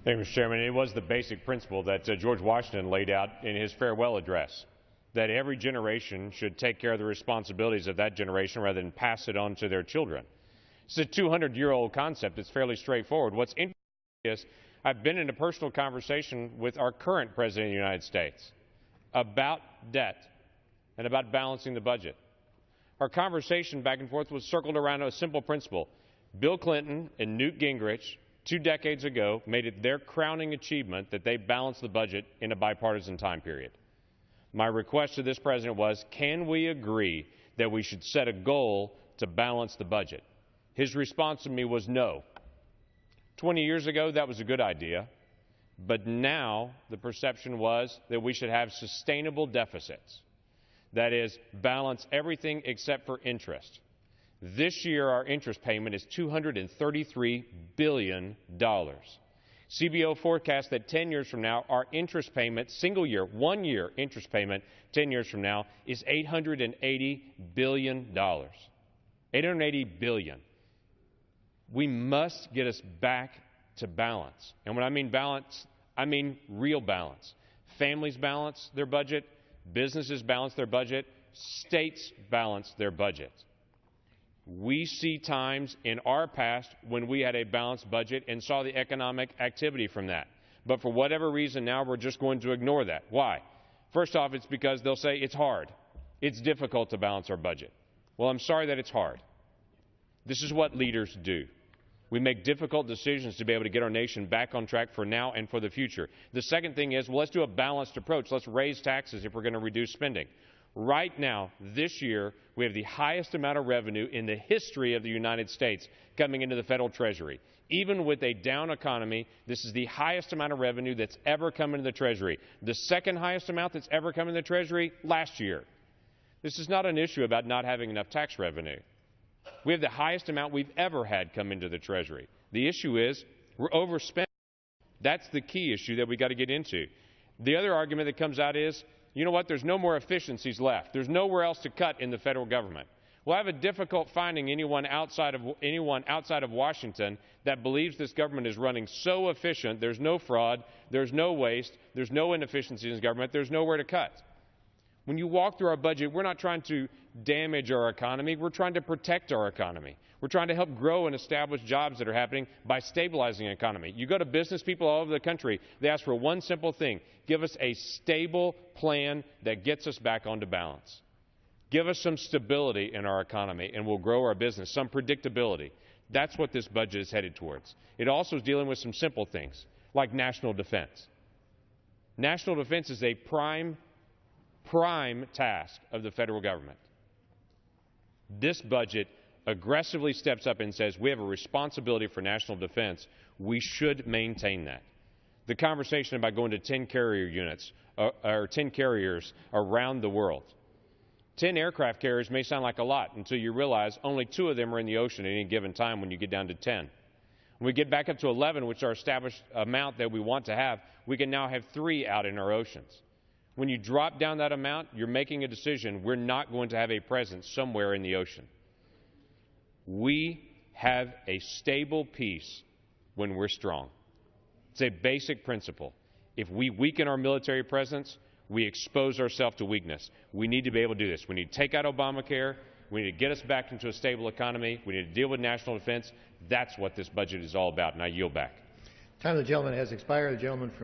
Thank you, Mr. Chairman. It was the basic principle that George Washington laid out in his farewell address, that every generation should take care of the responsibilities of that generation rather than pass it on to their children. It's a 200-year-old concept. It's fairly straightforward. What's interesting is I've been in a personal conversation with our current President of the United States about debt and about balancing the budget. Our conversation back and forth was circled around a simple principle. Bill Clinton and Newt Gingrich 2 decades ago made it their crowning achievement that they balanced the budget in a bipartisan time period. My request to this president was, can we agree that we should set a goal to balance the budget? His response to me was no. 20 years ago, that was a good idea, but now the perception was that we should have sustainable deficits. That is, balance everything except for interest. This year, our interest payment is $233 billion. CBO forecasts that 10 years from now, our interest payment, single year, 1 year interest payment, 10 years from now, is $880 billion. $880 billion. We must get us back to balance. And when I mean balance, I mean real balance. Families balance their budget, businesses balance their budget, states balance their budget. We see times in our past when we had a balanced budget and saw the economic activity from that. But for whatever reason, now we're just going to ignore that. Why? First off, it's because they'll say it's hard. It's difficult to balance our budget. Well, I'm sorry that it's hard. This is what leaders do. We make difficult decisions to be able to get our nation back on track for now and for the future. The second thing is, well, let's do a balanced approach. Let's raise taxes if we're going to reduce spending. Right now, this year, we have the highest amount of revenue in the history of the United States coming into the federal treasury. Even with a down economy, this is the highest amount of revenue that's ever come into the treasury. The second highest amount that's ever come into the treasury last year. This is not an issue about not having enough tax revenue. We have the highest amount we've ever had come into the treasury. The issue is we're overspending. That's the key issue that we got to get into. The other argument that comes out is, you know what, there's no more efficiencies left. There's nowhere else to cut in the federal government. Well, I have a difficult finding anyone outside of Washington that believes this government is running so efficient, there's no fraud, there's no waste, there's no inefficiencies in government, there's nowhere to cut. When you walk through our budget, we're not trying to damage our economy. We're trying to protect our economy. We're trying to help grow and establish jobs that are happening by stabilizing the economy. You go to business people all over the country, they ask for one simple thing. Give us a stable plan that gets us back onto balance. Give us some stability in our economy and we'll grow our business, some predictability. That's what this budget is headed towards. It also is dealing with some simple things like national defense. National defense is a prime task of the federal government. This budget aggressively steps up and says we have a responsibility for national defense. We should maintain that. The conversation about going to 10 carrier units or 10 carriers around the world. 10 aircraft carriers may sound like a lot until you realize only 2 of them are in the ocean at any given time when you get down to 10. When we get back up to 11, which is our established amount that we want to have, we can now have 3 out in our oceans. When you drop down that amount, you're making a decision. We're not going to have a presence somewhere in the ocean. We have a stable peace when we're strong. It's a basic principle. If we weaken our military presence, we expose ourselves to weakness. We need to be able to do this. We need to take out Obamacare. We need to get us back into a stable economy. We need to deal with national defense. That's what this budget is all about, and I yield back. Time of the gentleman has expired. The gentleman from